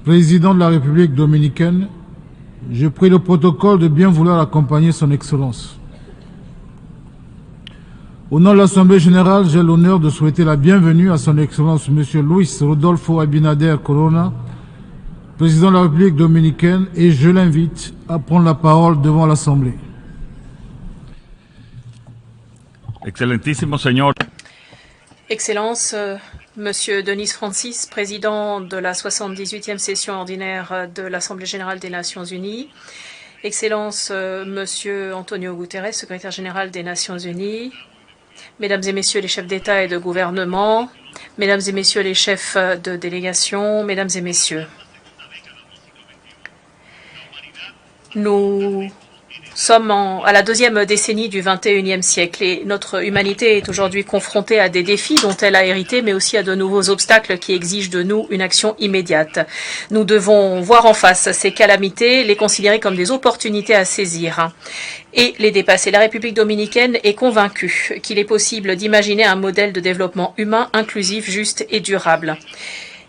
Président de la République dominicaine, je prie le protocole de bien vouloir accompagner son Excellence. Au nom de l'Assemblée générale, j'ai l'honneur de souhaiter la bienvenue à son Excellence M. Luis Rodolfo Abinader Corona, Président de la République dominicaine, et je l'invite à prendre la parole devant l'Assemblée. Excelentísimo señor. Excellence, Monsieur Denis Francis, président de la 78e session ordinaire de l'Assemblée générale des Nations unies. Excellence, Monsieur Antonio Guterres, secrétaire général des Nations unies. Mesdames et Messieurs les chefs d'État et de gouvernement, Mesdames et Messieurs les chefs de délégation, Mesdames et Messieurs. Nous sommes à la deuxième décennie du XXIe siècle et notre humanité est aujourd'hui confrontée à des défis dont elle a hérité, mais aussi à de nouveaux obstacles qui exigent de nous une action immédiate. Nous devons voir en face ces calamités, les considérer comme des opportunités à saisir et les dépasser. La République dominicaine est convaincue qu'il est possible d'imaginer un modèle de développement humain, inclusif, juste et durable.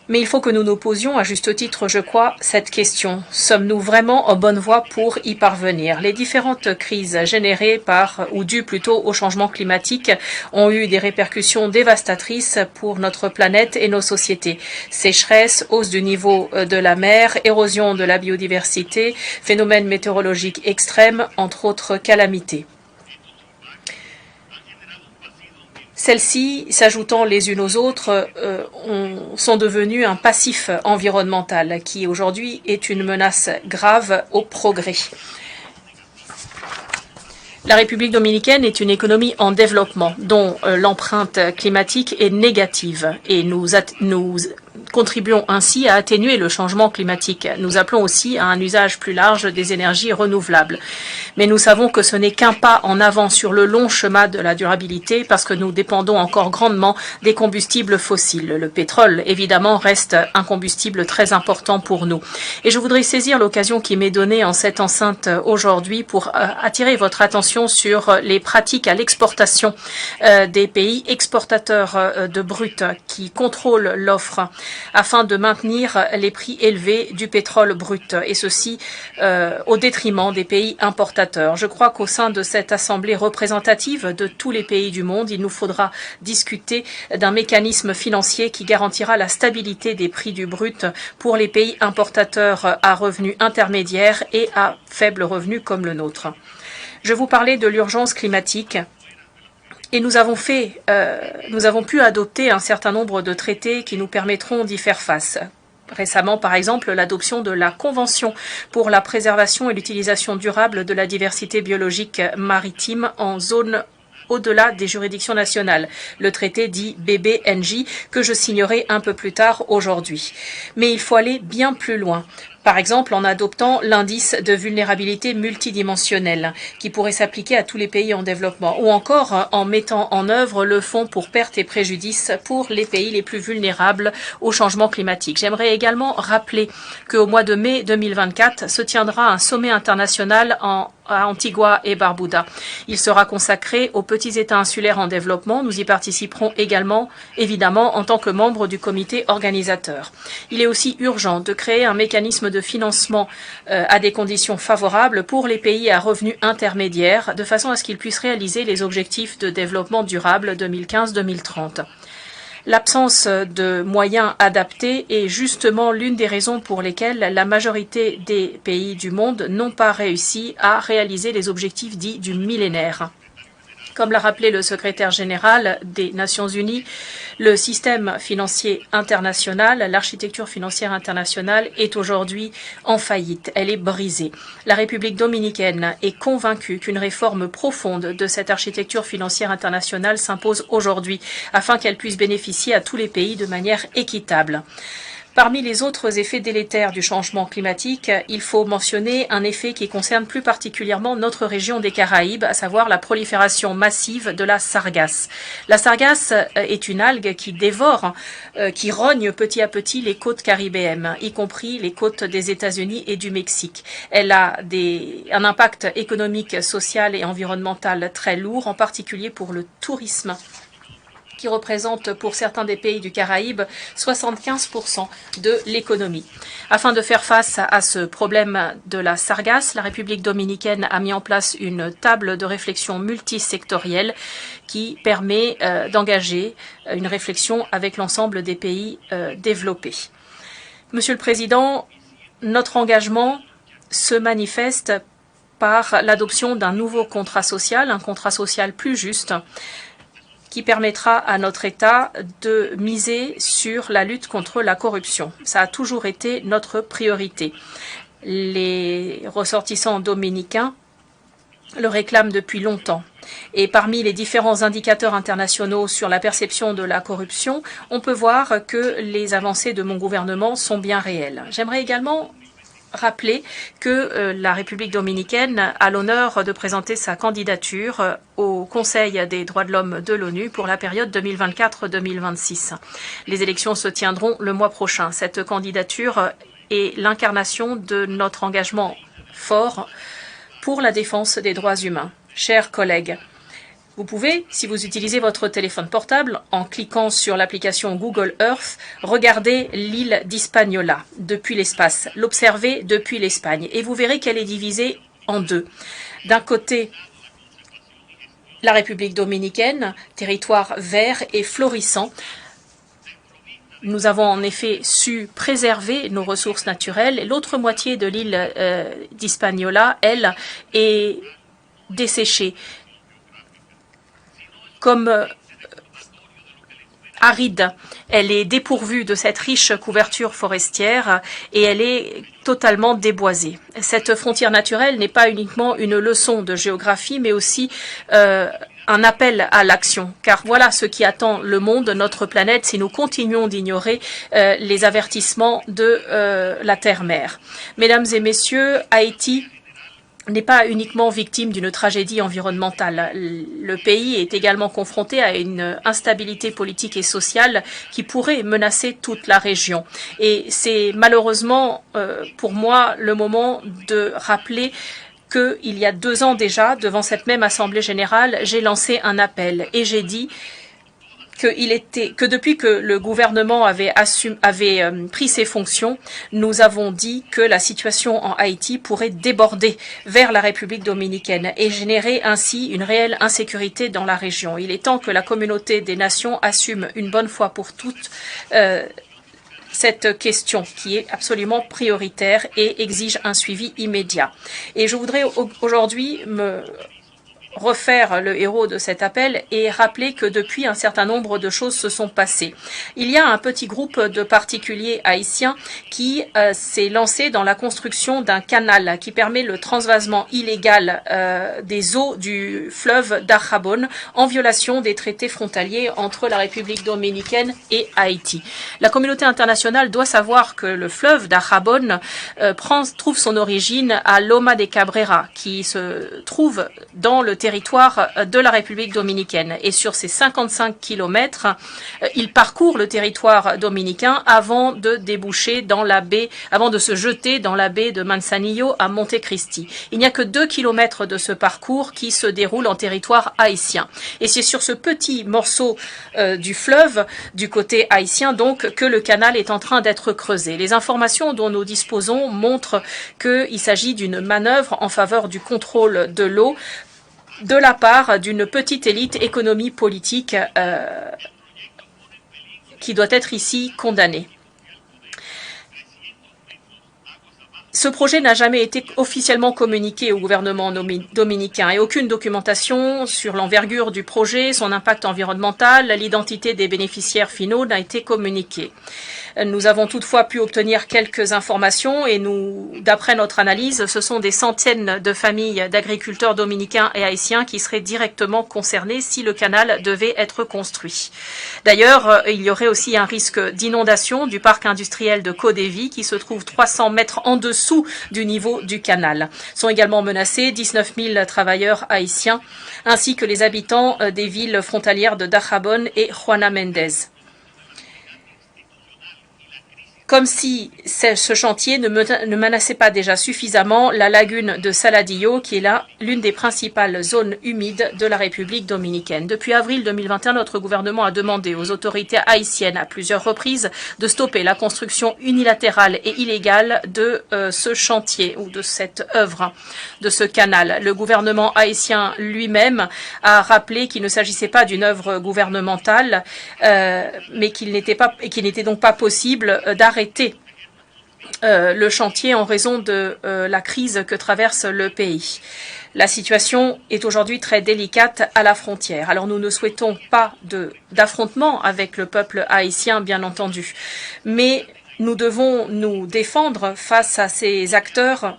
Mais il faut que nous nous posions, à juste titre, je crois, cette question. Sommes-nous vraiment en bonne voie pour y parvenir? Les différentes crises générées par, ou dues plutôt au changement climatique, ont eu des répercussions dévastatrices pour notre planète et nos sociétés. Sécheresse, hausse du niveau de la mer, érosion de la biodiversité, phénomènes météorologiques extrêmes, entre autres calamités. Celles-ci, s'ajoutant les unes aux autres, sont devenues un passif environnemental qui aujourd'hui est une menace grave au progrès. La République dominicaine est une économie en développement dont l'empreinte climatique est négative et nous contribuons ainsi à atténuer le changement climatique. Nous appelons aussi à un usage plus large des énergies renouvelables. Mais nous savons que ce n'est qu'un pas en avant sur le long chemin de la durabilité parce que nous dépendons encore grandement des combustibles fossiles. Le pétrole, évidemment, reste un combustible très important pour nous. Et je voudrais saisir l'occasion qui m'est donnée en cette enceinte aujourd'hui pour attirer votre attention sur les pratiques à l'exportation des pays exportateurs de brut qui contrôlent l'offre afin de maintenir les prix élevés du pétrole brut, et ceci au détriment des pays importateurs. Je crois qu'au sein de cette assemblée représentative de tous les pays du monde, il nous faudra discuter d'un mécanisme financier qui garantira la stabilité des prix du brut pour les pays importateurs à revenus intermédiaires et à faibles revenus comme le nôtre. Je vous parlais de l'urgence climatique. Et nous avons pu adopter un certain nombre de traités qui nous permettront d'y faire face. Récemment, par exemple, l'adoption de la Convention pour la préservation et l'utilisation durable de la diversité biologique maritime en zone au-delà des juridictions nationales, le traité dit BBNJ, que je signerai un peu plus tard aujourd'hui. Mais il faut aller bien plus loin. Par exemple, en adoptant l'indice de vulnérabilité multidimensionnelle, qui pourrait s'appliquer à tous les pays en développement, ou encore en mettant en œuvre le fonds pour pertes et préjudices pour les pays les plus vulnérables au changement climatique. J'aimerais également rappeler qu'au mois de mai 2024 se tiendra un sommet international à Antigua et Barbuda. Il sera consacré aux petits États insulaires en développement. Nous y participerons également, évidemment, en tant que membres du comité organisateur. Il est aussi urgent de créer un mécanisme de financement à des conditions favorables pour les pays à revenus intermédiaires, de façon à ce qu'ils puissent réaliser les objectifs de développement durable 2015-2030. L'absence de moyens adaptés est justement l'une des raisons pour lesquelles la majorité des pays du monde n'ont pas réussi à réaliser les objectifs dits du millénaire. Comme l'a rappelé le secrétaire général des Nations unies, le système financier international, l'architecture financière internationale est aujourd'hui en faillite. Elle est brisée. La République dominicaine est convaincue qu'une réforme profonde de cette architecture financière internationale s'impose aujourd'hui afin qu'elle puisse bénéficier à tous les pays de manière équitable. Parmi les autres effets délétères du changement climatique, il faut mentionner un effet qui concerne plus particulièrement notre région des Caraïbes, à savoir la prolifération massive de la sargasse. La sargasse est une algue qui dévore, qui rogne petit à petit les côtes caribéennes, y compris les côtes des États-Unis et du Mexique. Elle a un impact économique, social et environnemental très lourd, en particulier pour le tourisme qui représente pour certains des pays du Caraïbe 75% de l'économie. Afin de faire face à ce problème de la sargasse, la République dominicaine a mis en place une table de réflexion multisectorielle qui permet d'engager une réflexion avec l'ensemble des pays développés. Monsieur le Président, notre engagement se manifeste par l'adoption d'un nouveau contrat social, un contrat social plus juste, qui permettra à notre État de miser sur la lutte contre la corruption. Ça a toujours été notre priorité. Les ressortissants dominicains le réclament depuis longtemps. Et parmi les différents indicateurs internationaux sur la perception de la corruption, on peut voir que les avancées de mon gouvernement sont bien réelles. J'aimerais également rappeler que la République dominicaine a l'honneur de présenter sa candidature au Conseil des droits de l'homme de l'ONU pour la période 2024-2026. Les élections se tiendront le mois prochain. Cette candidature est l'incarnation de notre engagement fort pour la défense des droits humains. Chers collègues, vous pouvez, si vous utilisez votre téléphone portable, en cliquant sur l'application Google Earth, regarder l'île d'Hispaniola depuis l'espace, l'observer depuis l'Espagne, et vous verrez qu'elle est divisée en deux. D'un côté, la République dominicaine, territoire vert et florissant. Nous avons en effet su préserver nos ressources naturelles. L'autre moitié de l'île d'Hispaniola, elle, est desséchée. Comme aride, elle est dépourvue de cette riche couverture forestière et elle est totalement déboisée. Cette frontière naturelle n'est pas uniquement une leçon de géographie, mais aussi un appel à l'action, car voilà ce qui attend le monde, notre planète, si nous continuons d'ignorer les avertissements de la terre-mère. Mesdames et messieurs, Haïti n'est pas uniquement victime d'une tragédie environnementale. Le pays est également confronté à une instabilité politique et sociale qui pourrait menacer toute la région. Et c'est malheureusement pour moi le moment de rappeler qu'il y a 2 ans déjà, devant cette même Assemblée générale, j'ai lancé un appel et j'ai dit que depuis que le gouvernement avait pris ses fonctions, nous avons dit que la situation en Haïti pourrait déborder vers la République dominicaine et générer ainsi une réelle insécurité dans la région. Il est temps que la communauté des nations assume une bonne fois pour toutes cette question qui est absolument prioritaire et exige un suivi immédiat. Et je voudrais aujourd'hui me refaire le héros de cet appel et rappeler que depuis un certain nombre de choses se sont passées. Il y a un petit groupe de particuliers haïtiens qui s'est lancé dans la construction d'un canal qui permet le transvasement illégal des eaux du fleuve Dajabón en violation des traités frontaliers entre la République dominicaine et Haïti. La communauté internationale doit savoir que le fleuve Dajabón trouve son origine à Loma de Cabrera, qui se trouve dans le territoire de la République dominicaine. Et sur ces 55 kilomètres, il parcourt le territoire dominicain avant de déboucher dans la baie, avant de se jeter dans la baie de Manzanillo à Montecristi. Il n'y a que 2 kilomètres de ce parcours qui se déroule en territoire haïtien. Et c'est sur ce petit morceau du fleuve, du côté haïtien donc, que le canal est en train d'être creusé. Les informations dont nous disposons montrent qu'il s'agit d'une manœuvre en faveur du contrôle de l'eau de la part d'une petite élite économie politique qui doit être ici condamnée. Ce projet n'a jamais été officiellement communiqué au gouvernement dominicain et aucune documentation sur l'envergure du projet, son impact environnemental, l'identité des bénéficiaires finaux n'a été communiquée. Nous avons toutefois pu obtenir quelques informations et d'après notre analyse, ce sont des centaines de familles d'agriculteurs dominicains et haïtiens qui seraient directement concernés si le canal devait être construit. D'ailleurs, il y aurait aussi un risque d'inondation du parc industriel de Codévi qui se trouve 300 mètres en dessous du niveau du canal. Sont également menacés 19 000 travailleurs haïtiens ainsi que les habitants des villes frontalières de Dajabón et Juana Méndez. comme si ce chantier ne menaçait pas déjà suffisamment la lagune de Saladillo, qui est l'une des principales zones humides de la République dominicaine. Depuis avril 2021, notre gouvernement a demandé aux autorités haïtiennes à plusieurs reprises de stopper la construction unilatérale et illégale de ce chantier ou de cette œuvre, de ce canal. Le gouvernement haïtien lui-même a rappelé qu'il ne s'agissait pas d'une œuvre gouvernementale, mais qu'il n'était donc pas possible d'arrêter le chantier en raison de la crise que traverse le pays. La situation est aujourd'hui très délicate à la frontière. Alors nous ne souhaitons pas d'affrontement avec le peuple haïtien, bien entendu, mais nous devons nous défendre face à ces acteurs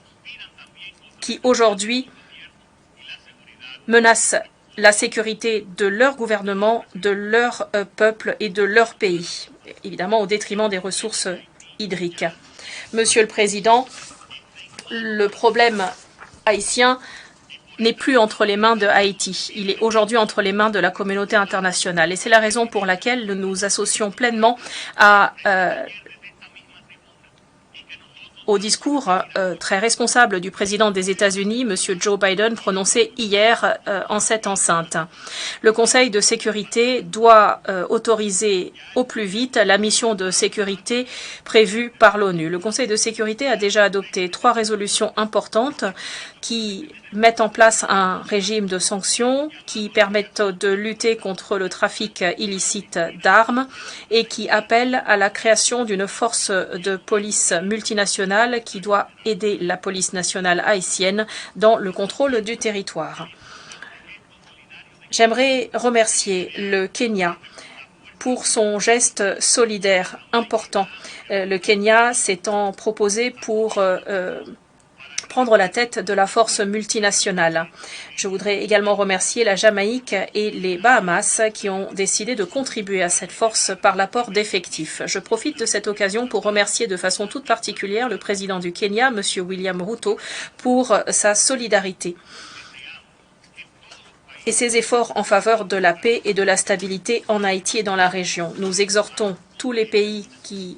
qui aujourd'hui menacent la sécurité de leur gouvernement, de leur peuple et de leur pays, évidemment au détriment des ressources hydriques. Monsieur le Président, le problème haïtien n'est plus entre les mains de Haïti. Il est aujourd'hui entre les mains de la communauté internationale. Et c'est la raison pour laquelle nous nous associons pleinement au discours très responsable du président des États-Unis, M. Joe Biden, prononcé hier en cette enceinte. Le Conseil de sécurité doit autoriser au plus vite la mission de sécurité prévue par l'ONU. Le Conseil de sécurité a déjà adopté 3 résolutions importantes qui mettent en place un régime de sanctions qui permettent de lutter contre le trafic illicite d'armes et qui appellent à la création d'une force de police multinationale qui doit aider la police nationale haïtienne dans le contrôle du territoire. J'aimerais remercier le Kenya pour son geste solidaire important. Le Kenya s'étant proposé pour prendre la tête de la force multinationale. Je voudrais également remercier la Jamaïque et les Bahamas qui ont décidé de contribuer à cette force par l'apport d'effectifs. Je profite de cette occasion pour remercier de façon toute particulière le président du Kenya, M. William Ruto, pour sa solidarité et ses efforts en faveur de la paix et de la stabilité en Haïti et dans la région. Nous exhortons tous les pays qui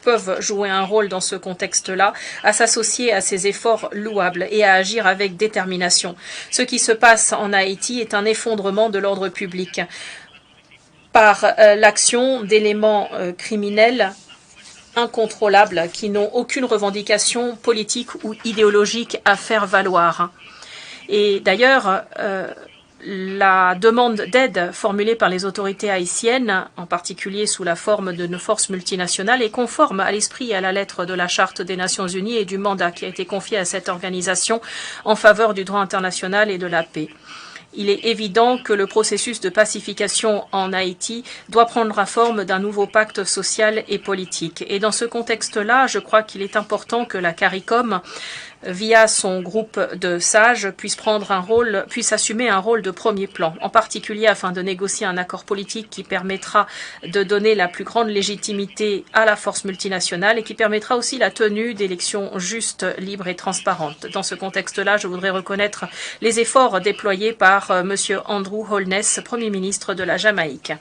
peuvent jouer un rôle dans ce contexte-là, à s'associer à ces efforts louables et à agir avec détermination. Ce qui se passe en Haïti est un effondrement de l'ordre public par l'action d'éléments criminels incontrôlables qui n'ont aucune revendication politique ou idéologique à faire valoir. Et d'ailleurs, la demande d'aide formulée par les autorités haïtiennes, en particulier sous la forme d'une force multinationale, est conforme à l'esprit et à la lettre de la Charte des Nations Unies et du mandat qui a été confié à cette organisation en faveur du droit international et de la paix. Il est évident que le processus de pacification en Haïti doit prendre la forme d'un nouveau pacte social et politique. Et dans ce contexte-là, je crois qu'il est important que la CARICOM, via son groupe de sages, puisse assumer un rôle de premier plan, en particulier afin de négocier un accord politique qui permettra de donner la plus grande légitimité à la force multinationale et qui permettra aussi la tenue d'élections justes, libres et transparentes. Dans ce contexte-là, je voudrais reconnaître les efforts déployés par M. Andrew Holness, Premier ministre de la Jamaïque.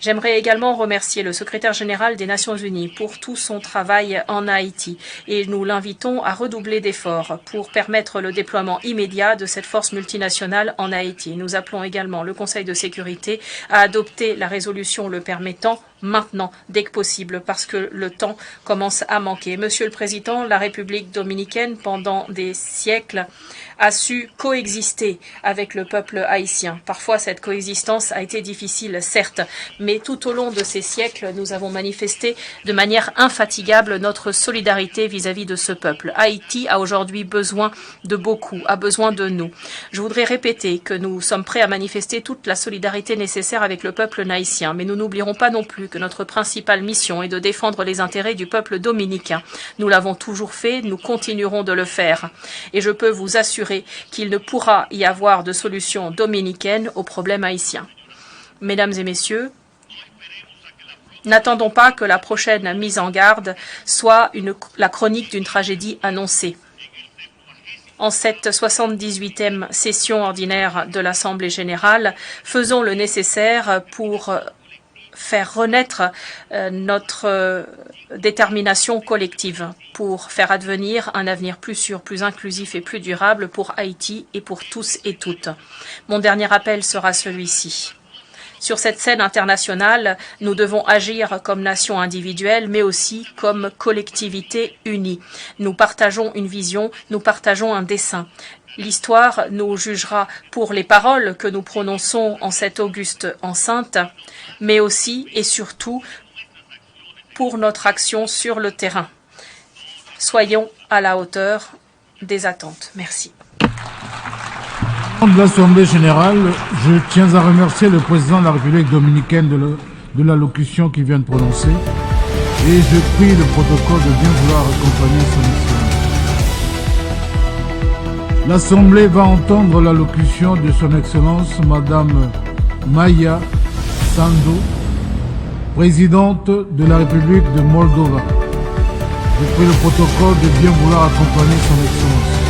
J'aimerais également remercier le secrétaire général des Nations Unies pour tout son travail en Haïti et nous l'invitons à redoubler d'efforts pour permettre le déploiement immédiat de cette force multinationale en Haïti. Nous appelons également le Conseil de sécurité à adopter la résolution le permettant maintenant, dès que possible, parce que le temps commence à manquer. Monsieur le Président, la République dominicaine, pendant des siècles, a su coexister avec le peuple haïtien. Parfois, cette coexistence a été difficile, certes, mais tout au long de ces siècles, nous avons manifesté de manière infatigable notre solidarité vis-à-vis de ce peuple. Haïti a aujourd'hui besoin de beaucoup, a besoin de nous. Je voudrais répéter que nous sommes prêts à manifester toute la solidarité nécessaire avec le peuple haïtien, mais nous n'oublierons pas non plus que notre principale mission est de défendre les intérêts du peuple dominicain. Nous l'avons toujours fait, nous continuerons de le faire. Et je peux vous assurer qu'il ne pourra y avoir de solution dominicaine au problème haïtien. Mesdames et messieurs, n'attendons pas que la prochaine mise en garde soit la chronique d'une tragédie annoncée. En cette 78e session ordinaire de l'Assemblée générale, faisons le nécessaire pour faire renaître notre détermination collective pour faire advenir un avenir plus sûr, plus inclusif et plus durable pour Haïti et pour tous et toutes. Mon dernier appel sera celui-ci. Sur cette scène internationale, nous devons agir comme nation individuelle, mais aussi comme collectivité unie. Nous partageons une vision, nous partageons un dessein. L'histoire nous jugera pour les paroles que nous prononçons en cette auguste enceinte, mais aussi et surtout pour notre action sur le terrain. Soyons à la hauteur des attentes. Merci. Au nom de l'Assemblée générale, je tiens à remercier le président de la République dominicaine de l'allocution qu'il vient de prononcer et je prie le protocole de bien vouloir accompagner son Excellence. L'Assemblée va entendre l'allocution de son Excellence Madame Maya Sandu, présidente de la République de Moldova. Je prie le protocole de bien vouloir accompagner son Excellence.